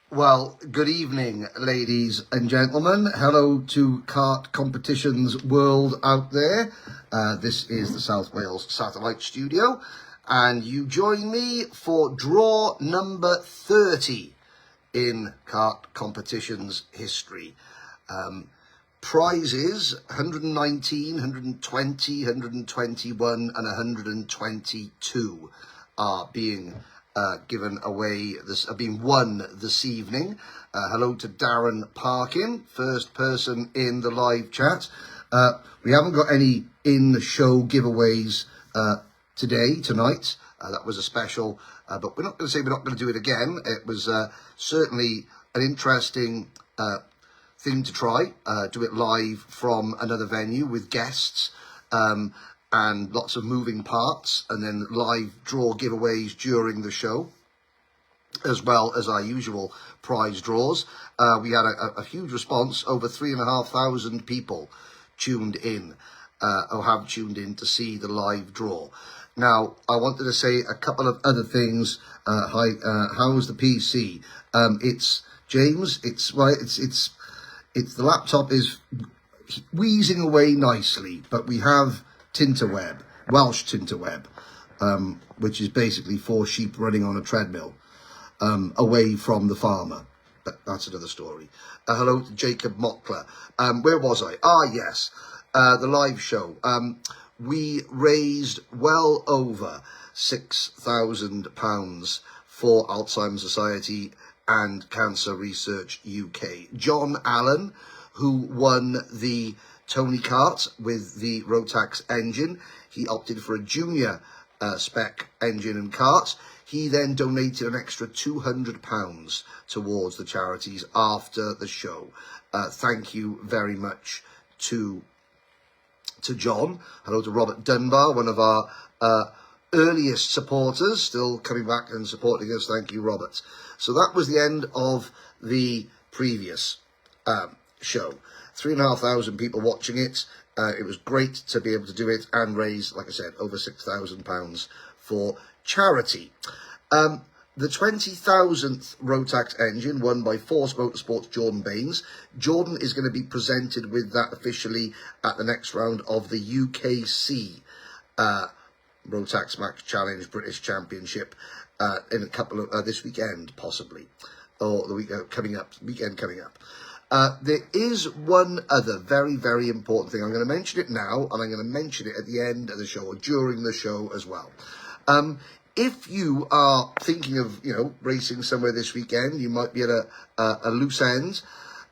Well, good evening, ladies and gentlemen. Hello to kart competitions world out there. This is the South Wales Satellite Studio, and you join me for draw number 30 in kart competitions history. Prizes 119, 120, 121 and 122 are being given away, being won this evening. Hello to Darren Parkin, first person in the live chat. We haven't got any in-the-show giveaways tonight. That was a special, but we're not going to say we're not going to do it again. It was certainly an interesting thing to try, do it live from another venue with guests and lots of moving parts, and then live draw giveaways during the show, as well as our usual prize draws. We had a huge response, over 3,500 people tuned in, or have tuned in to see the live draw. Now, I wanted to say a couple of other things. Hi, how's the PC? It's James. It's the laptop is wheezing away nicely, but we have Tinterweb, Welsh Tinterweb, which is basically 4 sheep running on a treadmill, away from the farmer. But that's another story. Hello to Jacob Mockler. Where was I? Yes, the live show. We raised well over £6,000 for Alzheimer's Society and Cancer Research UK. John Allen, who won the Tony Kart with the Rotax engine, he opted for a junior spec engine and kart. He then donated an extra £200 towards the charities after the show. Thank you very much to John. Hello to Robert Dunbar, one of our earliest supporters, still coming back and supporting us. Thank you, Robert. So that was the end of the previous show. 3,500 people watching it. It was great to be able to do it and raise, like I said, over £6,000 for charity. The 20,000th Rotax engine won by Force Motorsports' Jordan Baines. Jordan is going to be presented with that officially at the next round of the UKC Rotax Max Challenge British Championship in a couple of this weekend, possibly, or the weekend coming up. There is one other very, very important thing. I'm going to mention it now, and I'm going to mention it at the end of the show or during the show as well. If you are thinking of, racing somewhere this weekend, you might be at a loose end,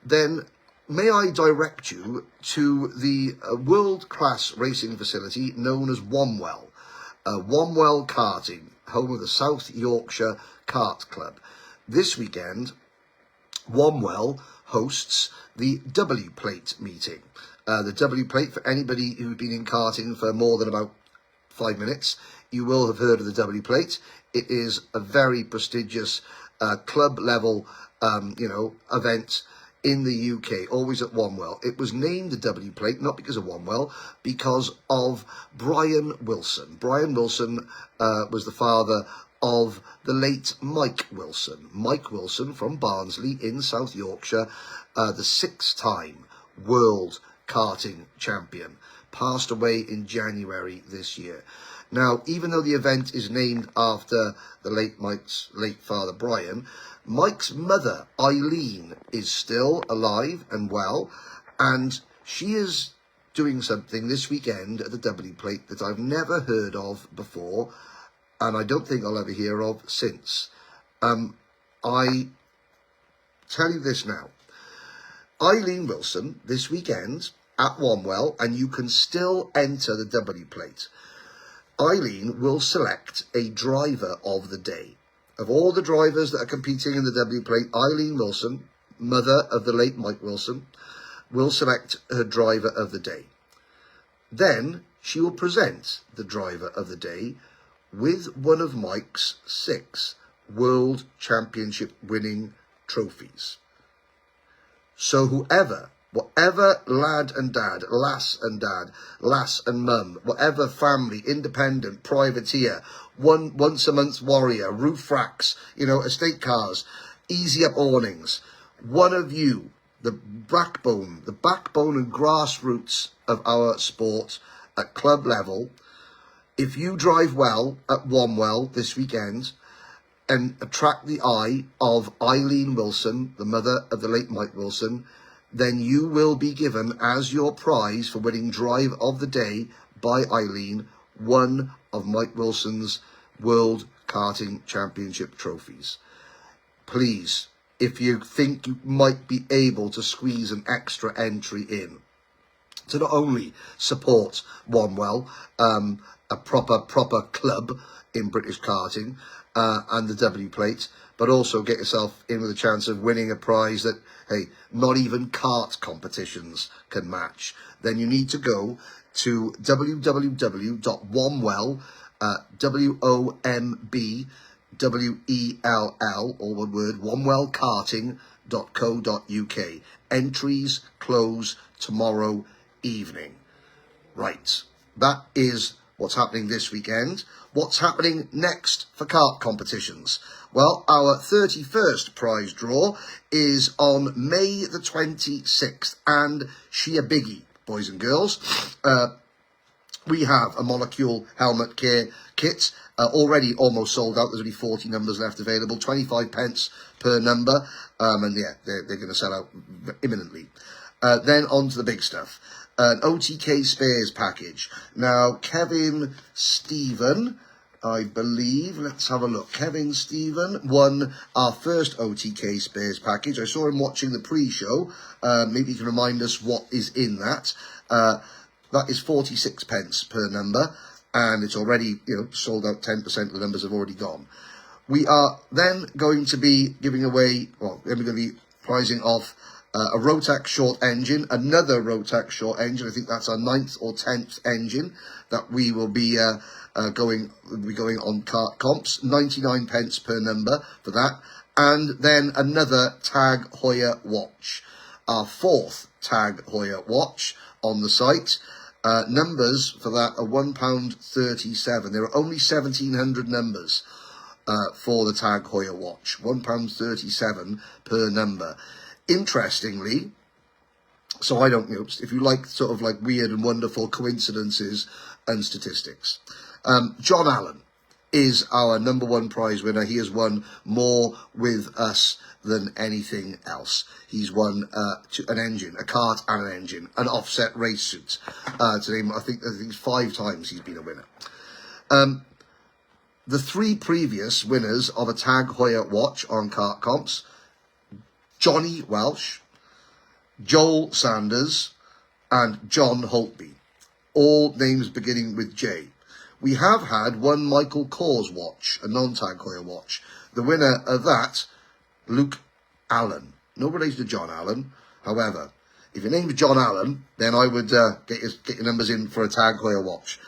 then may I direct you to the world-class racing facility known as Womwell. Womwell Karting, home of the South Yorkshire Kart Club. This weekend, Womwell hosts the W Plate meeting. The W Plate, for anybody who's been in karting for more than about 5 minutes, you will have heard of the W Plate. It is a very prestigious club level, event in the UK, always at Womwell. It was named the W Plate, not because of Womwell, because of Brian Wilson. Brian Wilson was the father of the late Mike Wilson. Mike Wilson from Barnsley in South Yorkshire, the 6-time world karting champion, passed away in January this year. Now, even though the event is named after the late Mike's late father, Brian, Mike's mother, Eileen, is still alive and well, and she is doing something this weekend at the W Plate that I've never heard of before, and I don't think I'll ever hear of since. I tell you this now. Eileen Wilson, this weekend at Womwell, and you can still enter the W Plate. Eileen will select a driver of the day. Of all the drivers that are competing in the W Plate, Eileen Wilson, mother of the late Mike Wilson, will select her driver of the day. Then she will present the driver of the day with one of Mike's 6 World Championship winning trophies. So whatever lad and dad, lass and dad, lass and mum, whatever family, independent, privateer, once a month warrior, roof racks, estate cars, Easy Up Awnings. One of you, the backbone and grassroots of our sport at club level. If you drive well at Wanwell this weekend and attract the eye of Eileen Wilson, the mother of the late Mike Wilson, then you will be given as your prize for winning Drive of the Day by Eileen one of Mike Wilson's World Karting Championship trophies. Please, if you think you might be able to squeeze an extra entry in to not only support Wanwell, a proper club in British karting, and the W plate, but also get yourself in with a chance of winning a prize that, hey, not even kart competitions can match, then you need to go to www.womwell, WOMBWELL, all one word, womwellkarting.co.uk. Entries close tomorrow evening. Right, that is what's happening this weekend. What's happening next for kart competitions? Well, our 31st prize draw is on May the 26th, and she a biggie, boys and girls. We have a Molecule helmet care kit, already almost sold out. There's only 40 numbers left available, 25 pence per number, and yeah, they're going to sell out imminently. Then on to the big stuff. An OTK spares package. Now, Kevin Stephen, I believe, let's have a look. Kevin Stephen won our first OTK spares package. I saw him watching the pre-show. Maybe he can remind us what is in that. That is 46 pence per number, and it's already, sold out. 10% of the numbers have already gone. We are then going to be giving away, we're going to be prizing off a Rotax short engine, another Rotax short engine. I think that's our 9th or 10th engine that we will be going on kart comps. 99 pence per number for that. And then another Tag Heuer watch. Our 4th Tag Heuer watch on the site. Numbers for that are £1.37. There are only 1,700 numbers for the Tag Heuer watch. £1.37 per number. Interestingly, so I don't, if you like sort of like weird and wonderful coincidences and statistics, John Allen is our number one prize winner. He has won more with us than anything else. He's won an engine, a kart and an engine, an offset race suit. To name, I think 5 times he's been a winner. The 3 previous winners of a Tag Heuer watch on kart comps, Johnny Welsh, Joel Sanders, and John Holtby, all names beginning with J. We have had one Michael Kors watch, a non-Tag Heuer watch. The winner of that, Luke Allen. No relation to John Allen. However, if your name's John Allen, then I would get your numbers in for a Tag Heuer watch.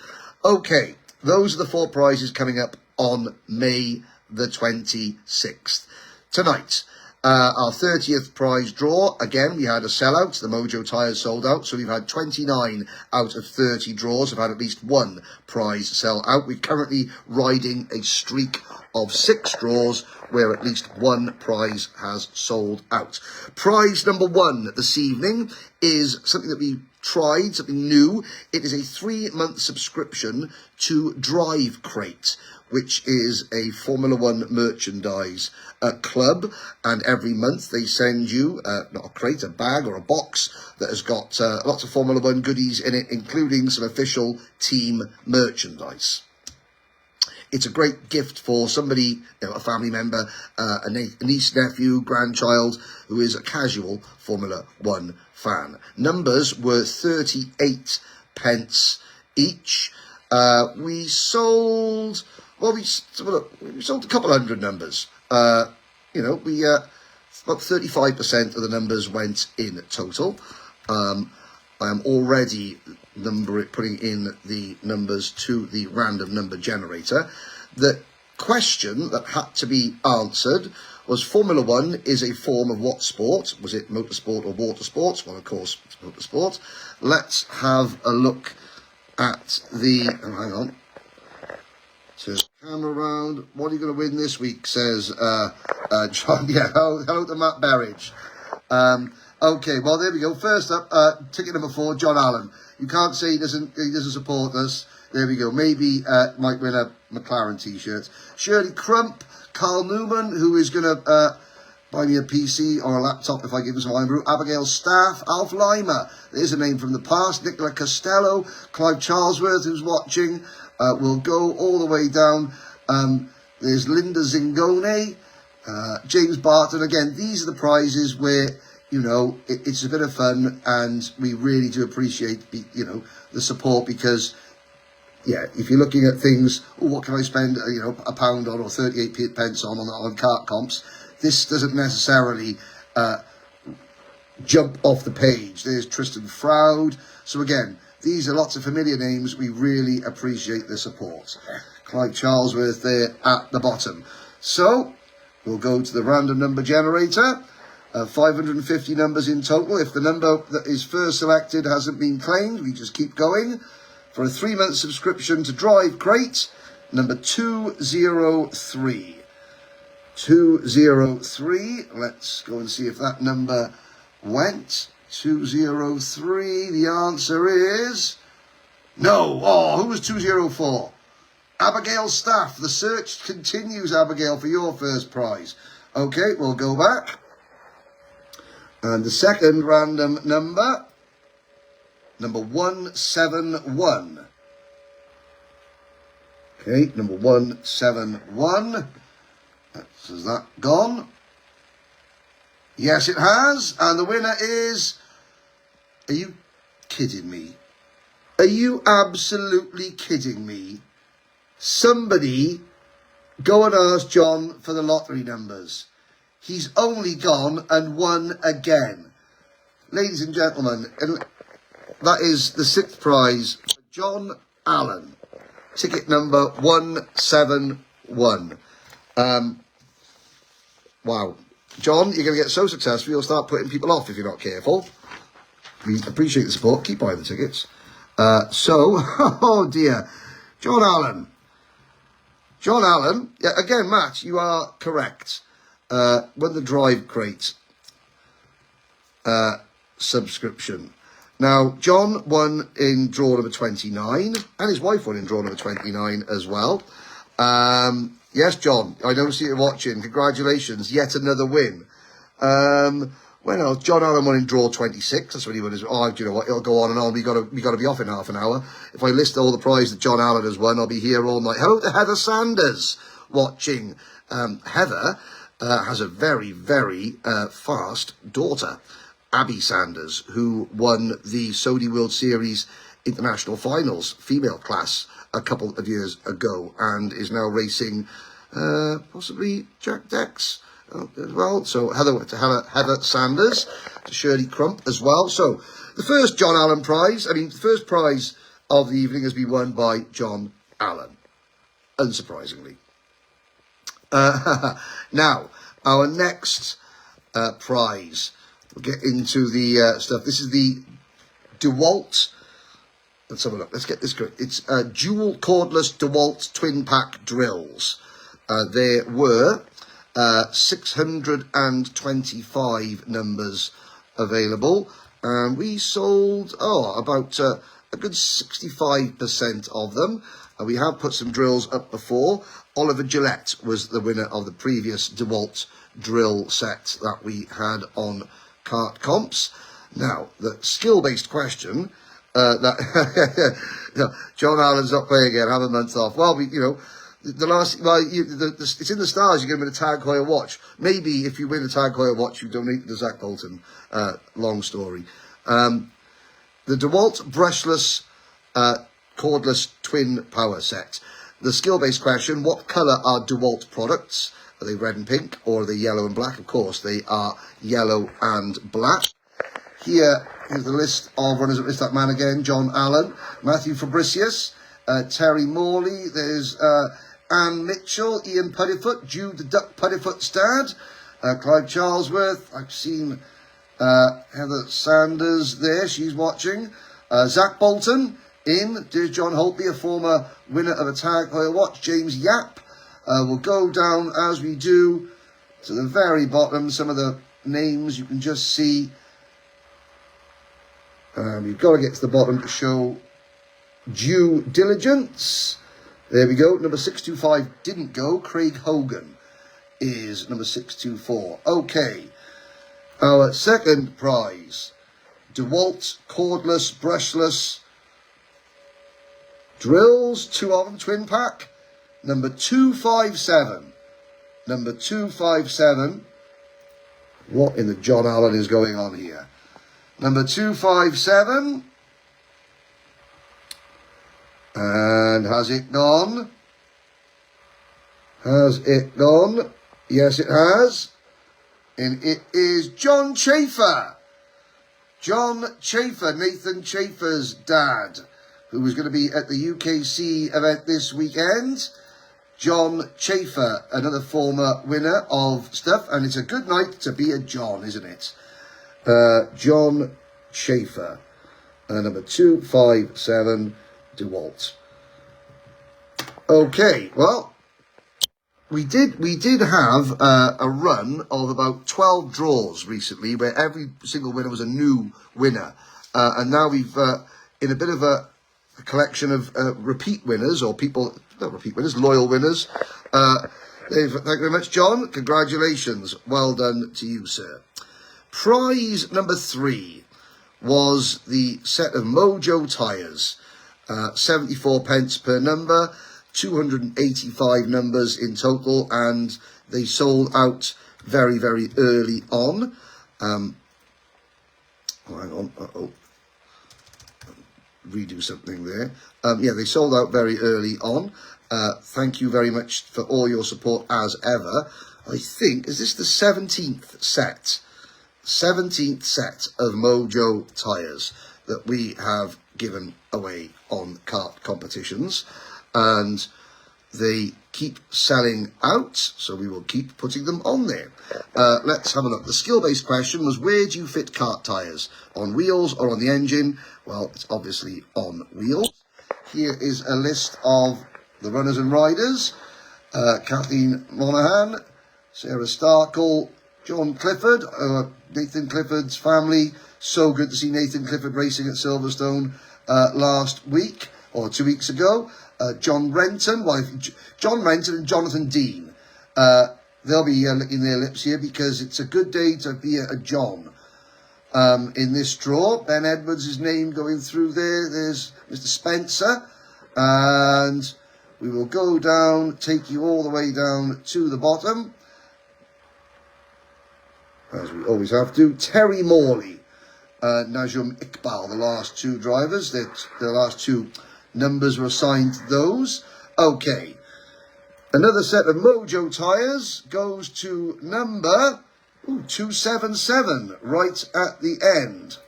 Okay, those are the 4 prizes coming up on May the 26th. Tonight, our 30th prize draw. Again, we had a sellout. The Mojo Tyres sold out. So we've had 29 out of 30 draws have had at least one prize sell out. We're currently riding a streak of 6 draws where at least one prize has sold out. Prize number 1 this evening is something that we tried, something new. It is a 3-month subscription to Drive Crate, which is a Formula 1 merchandise club, and every month they send you, not a crate, a bag or a box that has got lots of Formula 1 goodies in it, including some official team merchandise. It's a great gift for somebody, a family member, a niece, nephew, grandchild, who is a casual Formula 1 fan. Numbers were 38 pence each. We sold... Well, we sold a couple hundred numbers. About 35% of the numbers went in total. I am already putting in the numbers to the random number generator. The question that had to be answered was, Formula 1 is a form of what sport? Was it motorsport or water sports? Well, of course, it's motorsport. Let's have a look at the... hang on. Turn the camera around. What are you going to win this week? Says John. Yeah, hello to Matt Berridge. Okay, well there we go. First up, ticket number 4, John Allen. You can't say he doesn't support us. There we go. Maybe might win a McLaren t-shirt. Shirley Crump, Carl Newman, who is going to buy me a PC or a laptop if I give him some Irn-Bru. Abigail Staff, Alf Lima. There's a name from the past. Nicola Costello, Clive Charlesworth, who's watching. We'll go all the way down. There's Linda Zingone, James Barton. Again, these are the prizes where, you know, it's a bit of fun, and we really do appreciate, you know, the support, because, yeah, if you're looking at things, oh, what can I spend, you know, £1 on or 38 pence on kart comps, this doesn't necessarily jump off the page. There's Tristan Froud. So again, these are lots of familiar names. We really appreciate the support. Clive Charlesworth there at the bottom. So we'll go to the random number generator. 550 numbers in total. If the number that is first selected hasn't been claimed, we just keep going. For a 3-month subscription to Drive Crate, number 203. 203. Let's go and see if that number went. 203. The answer is no. Oh, who was 204? Abigail Staff. The search continues, Abigail, for your first prize. Okay, we'll go back. And the second random number, number 171. Okay, number 171. Has that gone? Yes, it has. And the winner is... Are you kidding me? Are you absolutely kidding me? Somebody go and ask John for the lottery numbers. He's only gone and won again. Ladies and gentlemen, that is the 6th prize for John Allen. Ticket number 171. Wow. John, you're going to get so successful, you'll start putting people off if you're not careful. We appreciate the support. Keep buying the tickets. Oh dear. John Allen. John Allen. Yeah, again, Matt, you are correct. Won the Drive Crate subscription. Now, John won in draw number 29, and his wife won in draw number 29 as well. Yes, John, I don't see you watching. Congratulations, yet another win. When else? John Allen won in draw 26. That's when he won his... Oh, do you know what? It'll go on and on. We got to be off in half an hour. If I list all the prizes that John Allen has won, I'll be here all night. Hello to Heather Sanders watching. Heather has a very, very fast daughter, Abby Sanders, who won the Sodi World Series International Finals female class a couple of years ago, and is now racing possibly Jack Dex as well. So Heather Sanders, to Shirley Crump as well. So the first John Allen prize, the first prize of the evening has been won by John Allen, unsurprisingly. Now, our next prize, we'll get into the stuff. This is the DeWalt. Let's have a look. Let's get this correct. It's dual cordless DeWalt twin pack drills. There were 625 numbers available, and we sold about a good 65% of them. We have put some drills up before. Oliver Gillette was the winner of the previous DeWalt drill set that we had on Kart Comps. Now, the skill-based question that John Allen's not playing again, have a month off. Well, it's in the stars. You get him a Tag Heuer watch. Maybe if you win a Tag Heuer watch, you donate to Zach Bolton. Long story. The DeWalt brushless cordless twin power set. The skill-based question: what colour are DeWalt products? Are they red and pink, or are they yellow and black? Of course, they are yellow and black. Here's the list of runners-up. List that man again: John Allen, Matthew Fabricius, Terry Morley. There's Anne Mitchell, Ian Puddifoot, Jude the Duck Puddifoot's dad, Clive Charlesworth. I've seen Heather Sanders there. She's watching. Zach Bolton, in. There's John Holtby, a former winner of a Tag Heuer Watch. James Yap. We'll go down as we do to the very bottom. Some of the names you can just see. You've got to get to the bottom to show due diligence. There we go. Number 625 didn't go. Craig Hogan is number 624. Okay. Our second prize. DeWalt cordless, brushless drills. 2 of them, twin pack. Number 257. Number 257. What in the John Allen is going on here? Number 257. And has it gone? Has it gone? Yes, it has. And it is John Chafer. John Chafer, Nathan Chafer's dad, who was going to be at the UKC event this weekend. John Chafer, another former winner of stuff. And it's a good night to be a John, isn't it? John Chafer, number 257, DeWalt. Okay, well, we did have a run of about 12 draws recently, where every single winner was a new winner, and now we've in a bit of a collection of repeat winners, or people, not repeat winners, loyal winners. Thank you very much, John. Congratulations, well done to you, sir. Prize number 3 was the set of Mojo tyres, 74 pence per number, 285 numbers in total, and they sold out very, very early on. Hang on, redo something there. Yeah, they sold out very early on. Thank you very much for all your support as ever. I think, is this the 17th set? 17th set of Mojo tyres that we have given away on kart competitions, and they keep selling out, so we will keep putting them on there. Let's have a look. The skill-based question was, where do you fit kart tyres? On wheels or on the engine? Well, it's obviously on wheels. Here is a list of the runners and riders. Kathleen Monaghan, Sarah Starkle, John Clifford, Nathan Clifford's family. So good to see Nathan Clifford racing at Silverstone last week, or 2 weeks ago. John Renton, John Renton and Jonathan Dean. They'll be licking their lips here, because it's a good day to be a John in this draw. Ben Edwards' name going through there. There's Mr. Spencer. And we will go down, take you all the way down to the bottom, as we always have to. Terry Morley, Najum Iqbal, the last 2 drivers. The last 2 numbers were assigned to those. Okay. Another set of Mojo tyres goes to number 277, right at the end.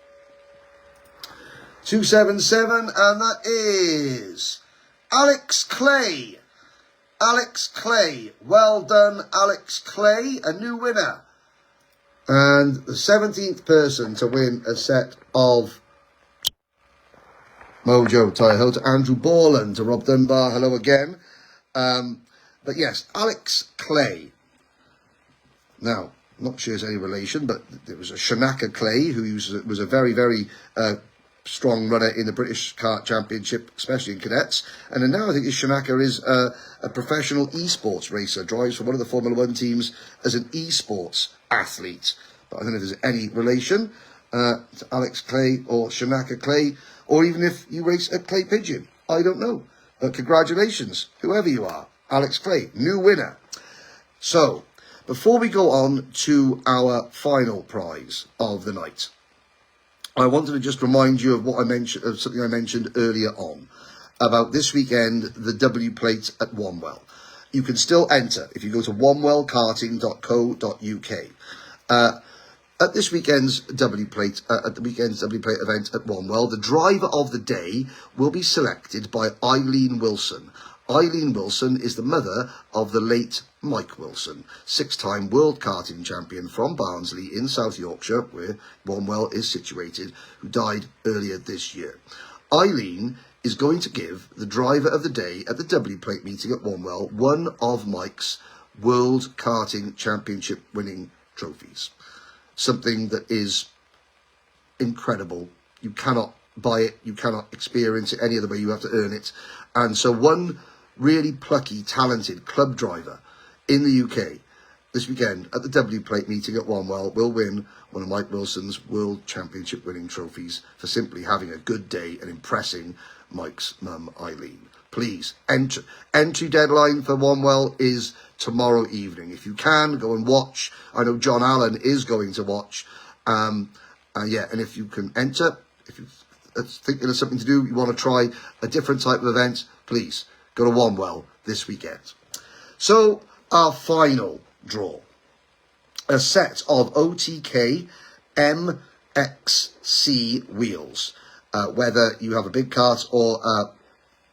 277, and that is Alex Clay. Alex Clay. Well done, Alex Clay, a new winner. And the 17th person to win a set of Mojo tyre. Hello to Andrew Borland, to Rob Dunbar, hello again. But yes, Alex Clay. Now, not sure it's any relation, but there was a Shanaka Clay, who was a very, very strong runner in the British Kart Championship, especially in cadets. And then now I think Shanaka is a professional esports racer, drives for one of the Formula 1 teams as an esports athlete. But I don't know if there's any relation to Alex Clay or Shanaka Clay, or even if you race at Clay Pigeon. I don't know. But congratulations, whoever you are. Alex Clay, new winner. So, before we go on to our final prize of the night, I wanted to just remind you of what I mentioned, of something I mentioned earlier on, about this weekend, the W Plate at Wanwell. You can still enter if you go to wanwellkarting.co.uk. At this weekend's W Plate, event at Wanwell, the driver of the day will be selected by Eileen Wilson. Eileen Wilson is the mother of the late Mike Wilson, 6-time world karting champion from Barnsley in South Yorkshire, where Wanwell is situated, who died earlier this year. Eileen is going to give the driver of the day at the W Plate meeting at Wanwell one of Mike's World Karting Championship winning trophies. Something that is incredible. You cannot buy it, you cannot experience it any other way, you have to earn it. And so one really plucky, talented club driver in the UK this weekend at the W Plate meeting at Wanwell will win one of Mike Wilson's World Championship winning trophies for simply having a good day and impressing Mike's mum, Eileen. Please, entry deadline for Wanwell is tomorrow evening. If you can, go and watch. I know John Allen is going to watch. And if you can enter, if you're thinking of something to do, you want to try a different type of event, please go to Wanwell this weekend. So our final draw, a set of OTK MXC wheels. Whether you have a big kart or a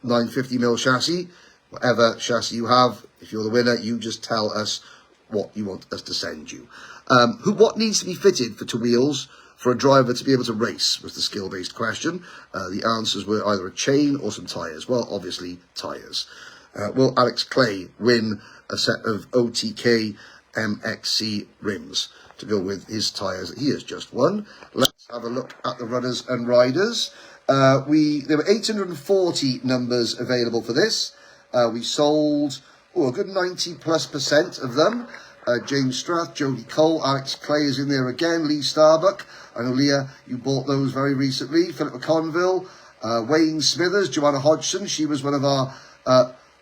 950mm chassis, whatever chassis you have, if you're the winner, you just tell us what you want us to send you. What needs to be fitted for two wheels for a driver to be able to race was the skill-based question. The answers were either a chain or some tyres. Well, obviously, tyres. Will Alex Clay win a set of OTK MXC rims to go with his tyres that he has just won? Let's have a look at the runners and riders. There were 840 numbers available for this. We sold a good 90+% of them. James Strath, Jodie Cole, Alex Clay is in there again, Lee Starbuck. I know, Leah, you bought those very recently. Philippa Conville, Wayne Smithers, Joanna Hodgson. She was one of our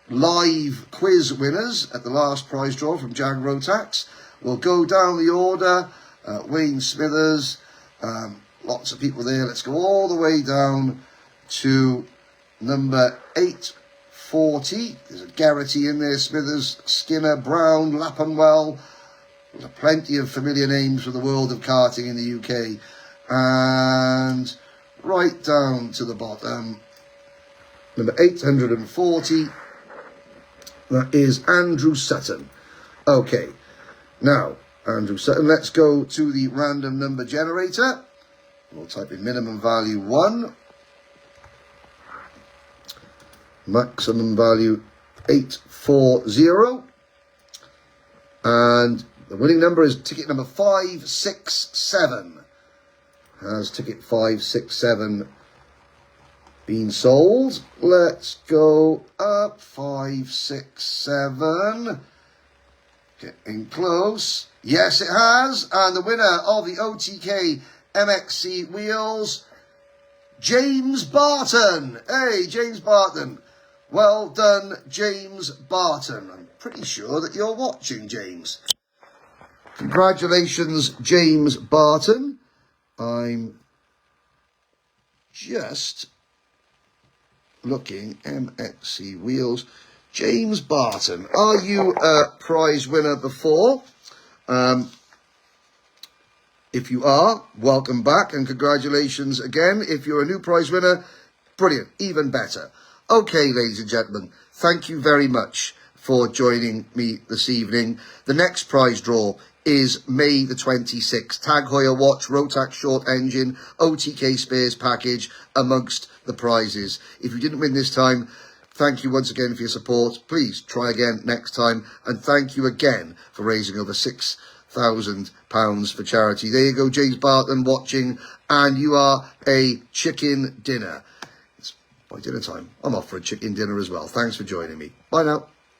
live quiz winners at the last prize draw from Jag Rotax. We'll go down the order. Wayne Smithers, lots of people there. Let's go all the way down to number 840. There's a Garrity in there, Smithers, Skinner, Brown, Lappenwell. There's plenty of familiar names from the world of karting in the UK. And right down to the bottom, number 840, that is Andrew Sutton. Okay, now, Andrew Sutton, let's go to the random number generator. We'll type in minimum value 1. Maximum value 840. And the winning number is ticket number 567. Has ticket 567 been sold? Let's go up. 567. Getting close. Yes, it has. And the winner of the OTK MXC wheels, James Barton. Hey, James Barton. Well done, James Barton. I'm pretty sure that you're watching, James. Congratulations, James Barton. I'm just looking, MXC wheels. James Barton, are you a prize winner before? If you are, welcome back and congratulations again. If you're a new prize winner, brilliant, even better. Okay, ladies and gentlemen, thank you very much for joining me this evening. The next prize draw is May the 26th. Tag Heuer watch, Rotax short engine, OTK spares package amongst the prizes. If you didn't win this time, thank you once again for your support. Please try again next time. And thank you again for raising over £6,000 for charity. There you go, James Barton watching, and you are a chicken dinner. It's by dinner time. I'm off for a chicken dinner as well. Thanks for joining me. Bye now.